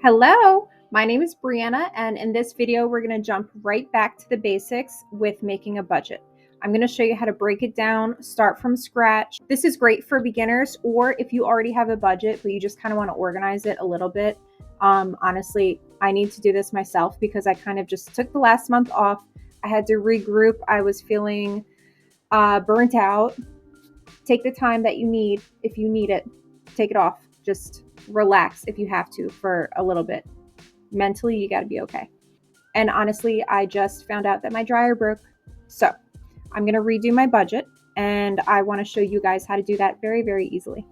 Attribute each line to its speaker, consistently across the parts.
Speaker 1: Hello, my name is Brianna, and in this video, we're going to jump right back to the basics with making a budget. I'm going to show you how to break it down, start from scratch. This is great for beginners, or if you already have a budget, but you just kind of want to organize it a little bit. Honestly, I need to do this myself because I kind of just took the last month off. I had to regroup. I was feeling burnt out. Take the time that you need. If you need it, take it off. Just relax if you have to for a little bit. Mentally, you got to be okay. And honestly, I just found out that my dryer broke. So I'm going to redo my budget, and I want to show you guys how to do that very, very easily.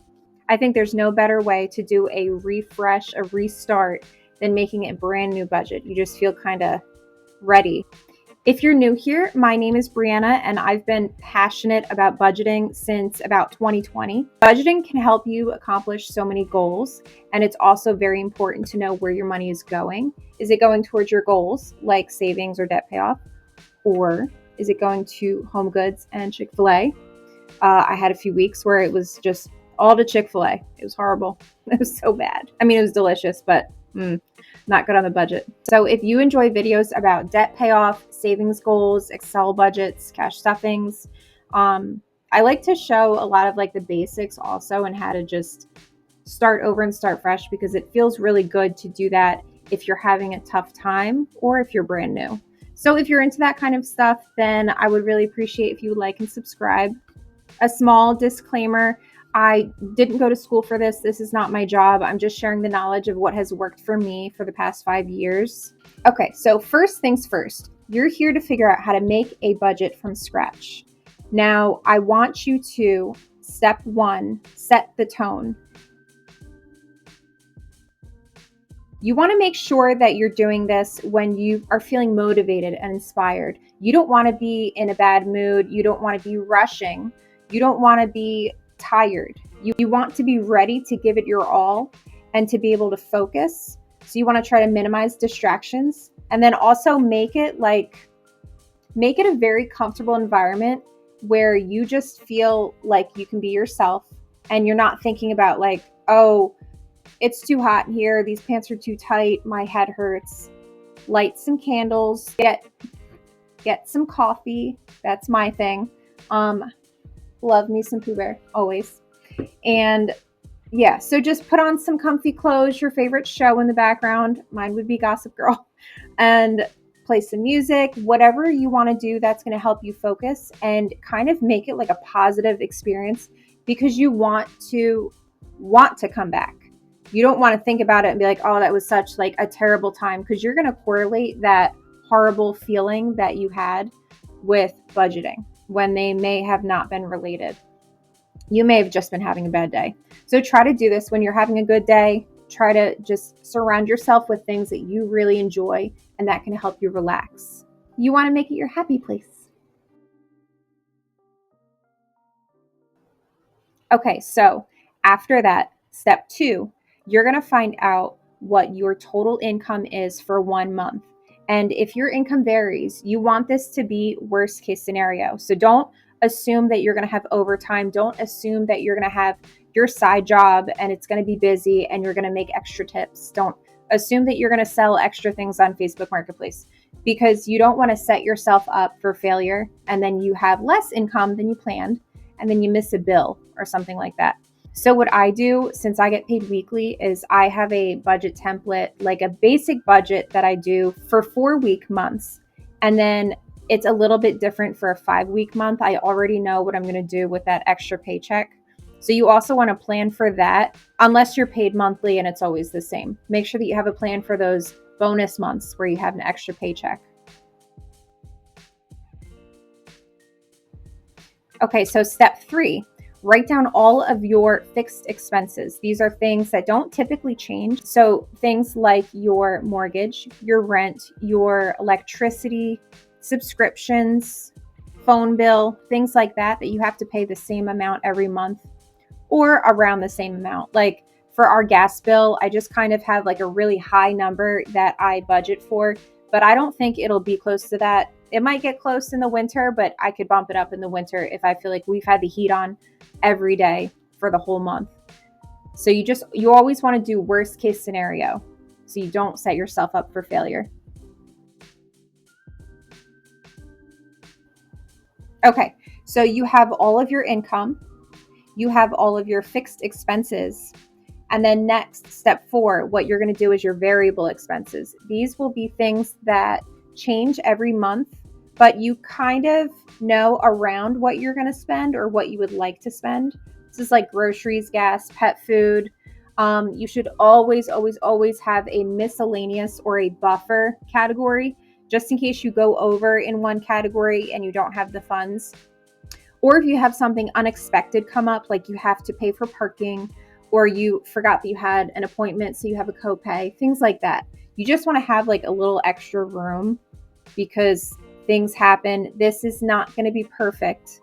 Speaker 1: I think there's no better way to do a refresh, a restart, than making it a brand new budget. You just feel kind of ready. If you're new here, my name is Brianna, and I've been passionate about budgeting since about 2020. Budgeting can help you accomplish so many goals, and it's also very important to know where your money is going. Is it going towards your goals, like savings or debt payoff? Or is it going to Home Goods and Chick-fil-A? I had a few weeks where it was just all to Chick-fil-A. It was horrible. It was so bad. I mean, it was delicious, but not good on the budget. So if you enjoy videos about debt payoff, savings goals, Excel budgets, cash stuffings, I like to show a lot of like the basics also and how to just start over and start fresh, because it feels really good to do that if you're having a tough time or if you're brand new. So if you're into that kind of stuff, then I would really appreciate if you would like and subscribe. A small disclaimer: I didn't go to school for this. This is not my job. I'm just sharing the knowledge of what has worked for me for the past 5 years. Okay, so first things first, you're here to figure out how to make a budget from scratch. Now, I want you to, step one, set the tone. You want to make sure that you're doing this when you are feeling motivated and inspired. You don't want to be in a bad mood. You don't want to be rushing. You don't want to be tired. You want to be ready to give it your all and to be able to focus. So you want to try to minimize distractions, and then also make it a very comfortable environment where you just feel like you can be yourself and you're not thinking about like, oh, it's too hot in here, these pants are too tight, my head hurts. Light some candles, get some coffee. That's my thing. Love me some Pooh Bear, always. And yeah, so just put on some comfy clothes, your favorite show in the background. Mine would be Gossip Girl. And play some music, whatever you want to do that's going to help you focus and kind of make it like a positive experience, because you want to come back. You don't want to think about it and be like, oh, that was such like a terrible time, because you're going to correlate that horrible feeling that you had with budgeting when they may have not been related. You may have just been having a bad day. So try to do this when you're having a good day. Try to just surround yourself with things that you really enjoy and that can help you relax. You want to make it your happy place. Okay, so after that, step 2, you're going to find out what your total income is for 1 month. And if your income varies, you want this to be worst case scenario. So don't assume that you're going to have overtime. Don't assume that you're going to have your side job and it's going to be busy and you're going to make extra tips. Don't assume that you're going to sell extra things on Facebook Marketplace, because you don't want to set yourself up for failure and then you have less income than you planned and then you miss a bill or something like that. So what I do, since I get paid weekly, is I have a budget template, like a basic budget that I do for 4-week months. And then it's a little bit different for a 5-week month. I already know what I'm going to do with that extra paycheck. So you also want to plan for that, unless you're paid monthly and it's always the same. Make sure that you have a plan for those bonus months where you have an extra paycheck. Okay, so step 3. Write down all of your fixed expenses. These are things that don't typically change. So things like your mortgage, your rent, your electricity, subscriptions, phone bill, things like that you have to pay the same amount every month or around the same amount. Like for our gas bill, I just kind of have like a really high number that I budget for, but I don't think it'll be close to that. It might get close in the winter, but I could bump it up in the winter if I feel like we've had the heat on every day for the whole month. So you always want to do worst case scenario. so you don't set yourself up for failure. Okay, so you have all of your income, you have all of your fixed expenses, and then next, step 4, what you're going to do is your variable expenses. These will be things that change every month, but you kind of know around what you're going to spend or what you would like to spend. This is like groceries, gas, pet food. You should always, always, always have a miscellaneous or a buffer category, just in case you go over in one category and you don't have the funds. Or if you have something unexpected come up, like you have to pay for parking, or you forgot that you had an appointment, so you have a copay, things like that. You just want to have like a little extra room because things happen. This is not going to be perfect.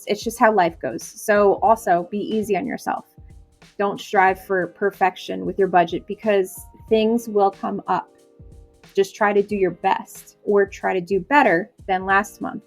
Speaker 1: It's just how life goes. So also be easy on yourself. Don't strive for perfection with your budget because things will come up. Just try to do your best or try to do better than last month.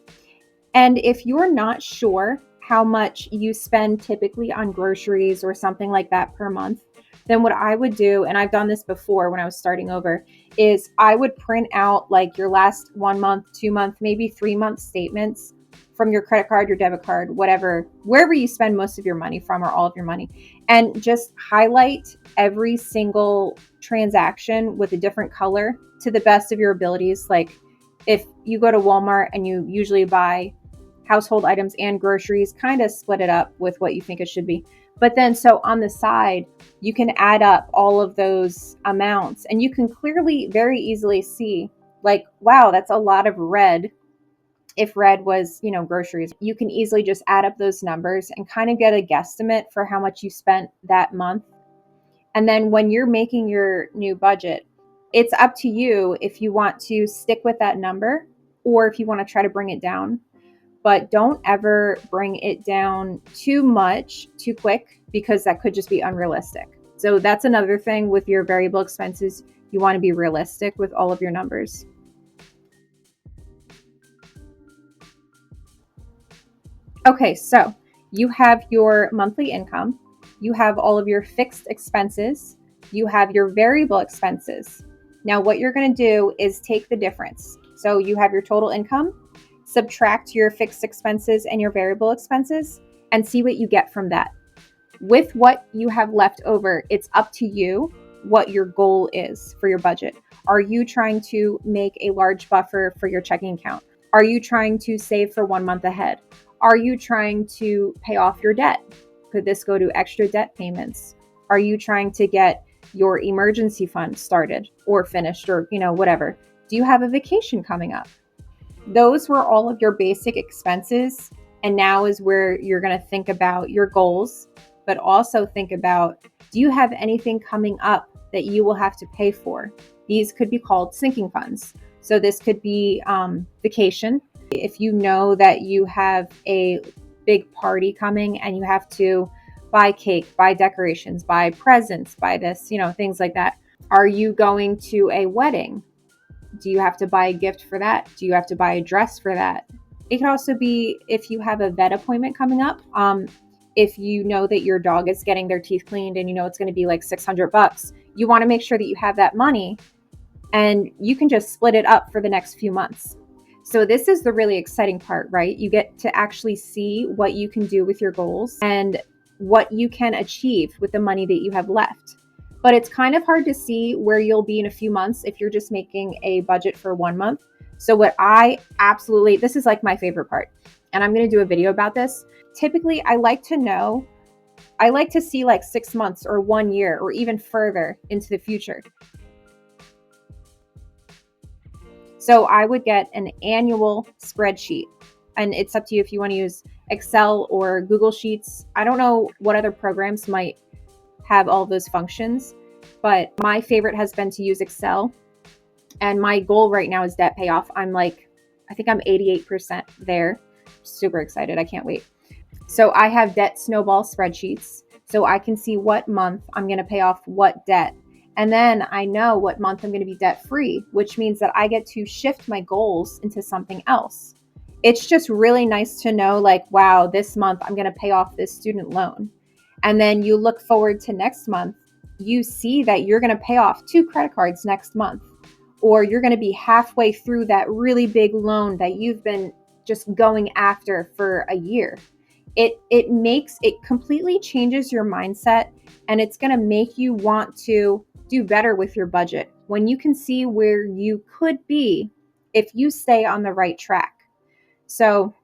Speaker 1: And if you're not sure how much you spend typically on groceries or something like that per month, then what I would do, and I've done this before when I was starting over, is I would print out like your last 1 month, 2 month, maybe 3 month statements from your credit card, your debit card, whatever, wherever you spend most of your money from or all of your money, and just highlight every single transaction with a different color to the best of your abilities. Like if you go to Walmart and you usually buy household items and groceries, kind of split it up with what you think it should be. But then, so on the side, you can add up all of those amounts and you can clearly, very easily see like, wow, that's a lot of red. If red was, groceries, you can easily just add up those numbers and kind of get a guesstimate for how much you spent that month. And then when you're making your new budget, it's up to you if you want to stick with that number or if you want to try to bring it down. But don't ever bring it down too much, too quick, because that could just be unrealistic. So that's another thing with your variable expenses. You want to be realistic with all of your numbers. Okay, so you have your monthly income, you have all of your fixed expenses, you have your variable expenses. Now, what you're going to do is take the difference. So you have your total income, subtract your fixed expenses and your variable expenses, and see what you get from that. With what you have left over, it's up to you what your goal is for your budget. Are you trying to make a large buffer for your checking account? Are you trying to save for 1 month ahead? Are you trying to pay off your debt? Could this go to extra debt payments? Are you trying to get your emergency fund started or finished or, whatever? Do you have a vacation coming up? Those were all of your basic expenses. And now is where you're going to think about your goals, but also think about, do you have anything coming up that you will have to pay for? These could be called sinking funds. So this could be vacation. If you know that you have a big party coming and you have to buy cake, buy decorations, buy presents, buy this, things like that. Are you going to a wedding? Do you have to buy a gift for that? Do you have to buy a dress for that? It could also be if you have a vet appointment coming up. If you know that your dog is getting their teeth cleaned and it's going to be like $600, you want to make sure that you have that money and you can just split it up for the next few months. So this is the really exciting part, right? You get to actually see what you can do with your goals and what you can achieve with the money that you have left. But it's kind of hard to see where you'll be in a few months if you're just making a budget for 1 month. So this is like my favorite part, and I'm going to do a video about this. Typically, I like to see like 6 months or 1 year or even further into the future. So I would get an annual spreadsheet, and it's up to you if you want to use Excel or Google Sheets. I don't know what other programs might have all those functions, but my favorite has been to use Excel. And my goal right now is debt payoff. I think I'm 88% there. Super excited. I can't wait. So I have debt snowball spreadsheets, so I can see what month I'm going to pay off what debt. And then I know what month I'm going to be debt free, which means that I get to shift my goals into something else. It's just really nice to know, like, wow, this month I'm going to pay off this student loan. And then you look forward to next month you see that you're going to pay off 2 credit cards next month, or you're going to be halfway through that really big loan that you've been just going after for a year. It completely changes your mindset, and it's going to make you want to do better with your budget when you can see where you could be if you stay on the right track. So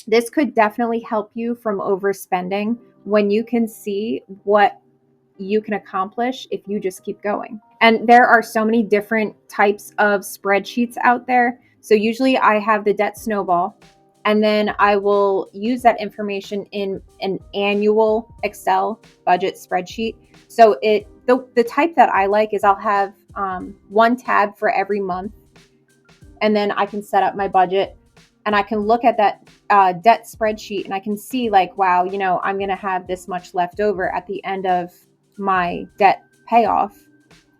Speaker 1: this could definitely help you from overspending when you can see what you can accomplish if you just keep going. And there are so many different types of spreadsheets out there. So usually I have the debt snowball, and then I will use that information in an annual Excel budget spreadsheet. So the type that I like is I'll have one tab for every month, and then I can set up my budget, and I can look at that debt spreadsheet, and I can see like, wow, I'm going to have this much left over at the end of my debt payoff.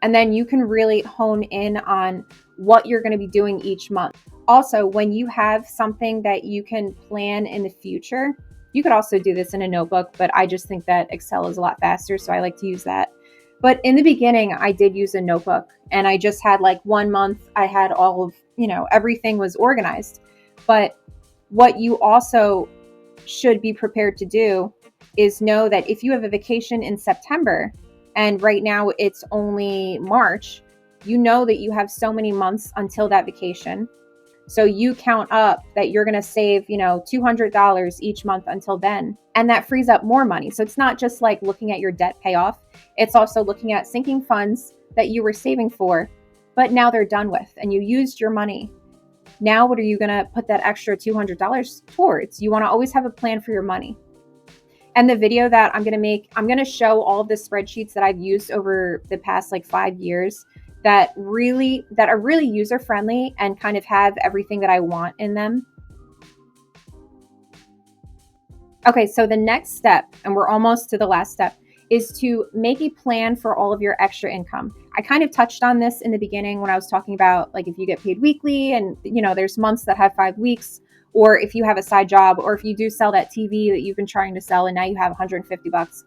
Speaker 1: And then you can really hone in on what you're going to be doing each month. Also, when you have something that you can plan in the future, you could also do this in a notebook, but I just think that Excel is a lot faster, so I like to use that. But in the beginning, I did use a notebook, and I just had like 1 month, I had all of, everything was organized. But what you also should be prepared to do is know that if you have a vacation in September, and right now it's only March, you know that you have so many months until that vacation. So you count up that you're going to save, $200 each month until then. And that frees up more money. So it's not just like looking at your debt payoff. It's also looking at sinking funds that you were saving for, but now they're done with and you used your money. Now, what are you going to put that extra $200 towards? You want to always have a plan for your money. And the video that I'm going to make, I'm going to show all of the spreadsheets that I've used over the past like 5 years that are really user friendly and kind of have everything that I want in them. Okay, so the next step, and we're almost to the last step, is to make a plan for all of your extra income. I kind of touched on this in the beginning when I was talking about like if you get paid weekly and there's months that have 5 weeks, or if you have a side job, or if you do sell that TV that you've been trying to sell and now you have $150.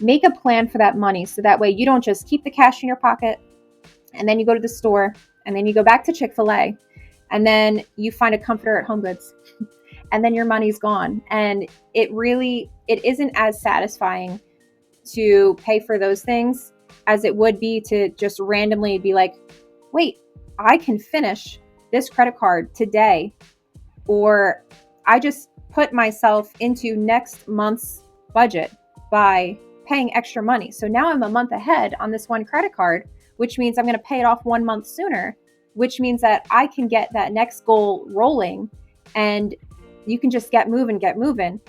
Speaker 1: Make a plan for that money so that way you don't just keep the cash in your pocket and then you go to the store and then you go back to Chick-fil-A and then you find a comforter at Home Goods and then your money's gone. And it isn't as satisfying to pay for those things as it would be to just randomly be like, wait, I can finish this credit card today, or I just put myself into next month's budget by paying extra money. So now I'm a month ahead on this one credit card, which means I'm going to pay it off 1 month sooner, which means that I can get that next goal rolling and you can just get moving.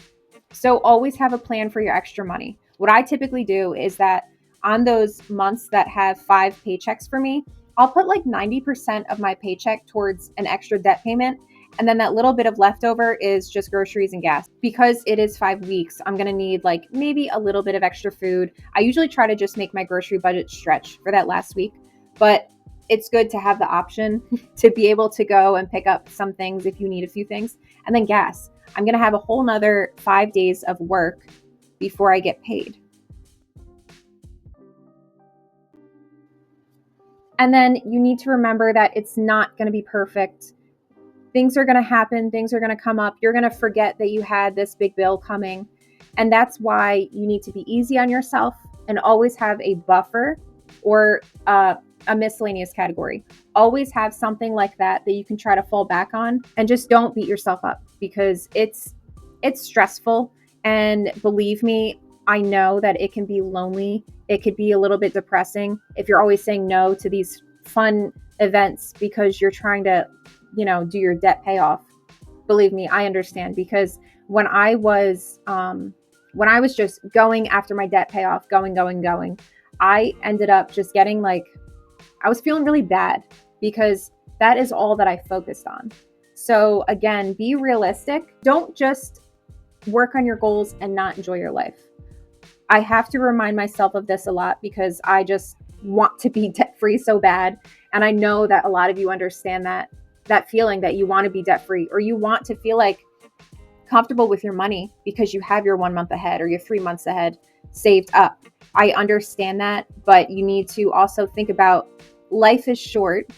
Speaker 1: So always have a plan for your extra money. What I typically do is that on those months that have 5 paychecks for me, I'll put like 90% of my paycheck towards an extra debt payment. And then that little bit of leftover is just groceries and gas. Because it is 5 weeks, I'm going to need like maybe a little bit of extra food. I usually try to just make my grocery budget stretch for that last week, but it's good to have the option to be able to go and pick up some things if you need a few things. And then gas. I'm going to have a whole nother 5 days of work before I get paid. And then you need to remember that it's not going to be perfect. Things are going to happen. Things are going to come up. You're going to forget that you had this big bill coming. And that's why you need to be easy on yourself and always have a buffer or a miscellaneous category. Always have something like that you can try to fall back on, and just don't beat yourself up because it's stressful. And believe me, I know that it can be lonely. It could be a little bit depressing if you're always saying no to these fun events because you're trying to, do your debt payoff. Believe me, I understand, because when I was just going after my debt payoff, going, I ended up just getting I was feeling really bad because that is all that I focused on. So again, be realistic. Don't just work on your goals and not enjoy your life. I have to remind myself of this a lot because I just want to be debt-free so bad. And I know that a lot of you understand that feeling that you want to be debt-free, or you want to feel like comfortable with your money because you have your 1 month ahead or your 3 months ahead saved up. I understand that, but you need to also think about life is short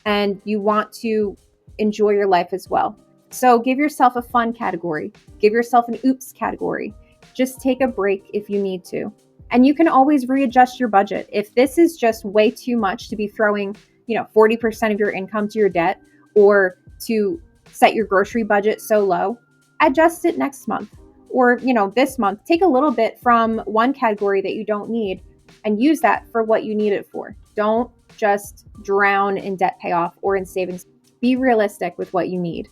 Speaker 1: and you want to enjoy your life as well. So give yourself a fun category, give yourself an oops category. Just take a break if you need to. And you can always readjust your budget. If this is just way too much to be throwing, 40% of your income to your debt, or to set your grocery budget so low, adjust it next month. Or, this month, take a little bit from one category that you don't need and use that for what you need it for. Don't just drown in debt payoff or in savings. Be realistic with what you need.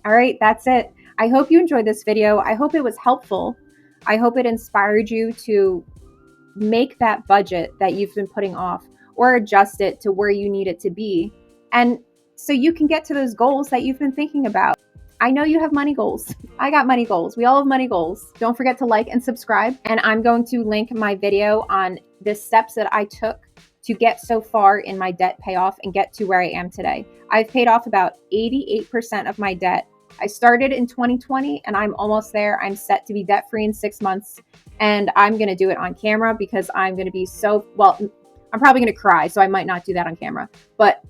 Speaker 1: All right, that's it. I hope you enjoyed this video. I hope it was helpful. I hope it inspired you to make that budget that you've been putting off or adjust it to where you need it to be. And so you can get to those goals that you've been thinking about. I know you have money goals. I got money goals. We all have money goals. Don't forget to like and subscribe. And I'm going to link my video on the steps that I took to get so far in my debt payoff and get to where I am today. I've paid off about 88% of my debt. I started in 2020 and I'm almost there. I'm set to be debt free in 6 months. And I'm going to do it on camera because I'm going to be I'm probably going to cry. So I might not do that on camera, but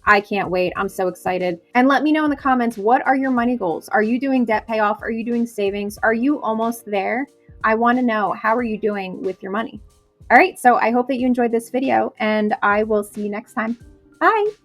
Speaker 1: I can't wait. I'm so excited. And let me know in the comments, what are your money goals? Are you doing debt payoff? Are you doing savings? Are you almost there? I want to know, how are you doing with your money? All right. So I hope that you enjoyed this video and I will see you next time. Bye.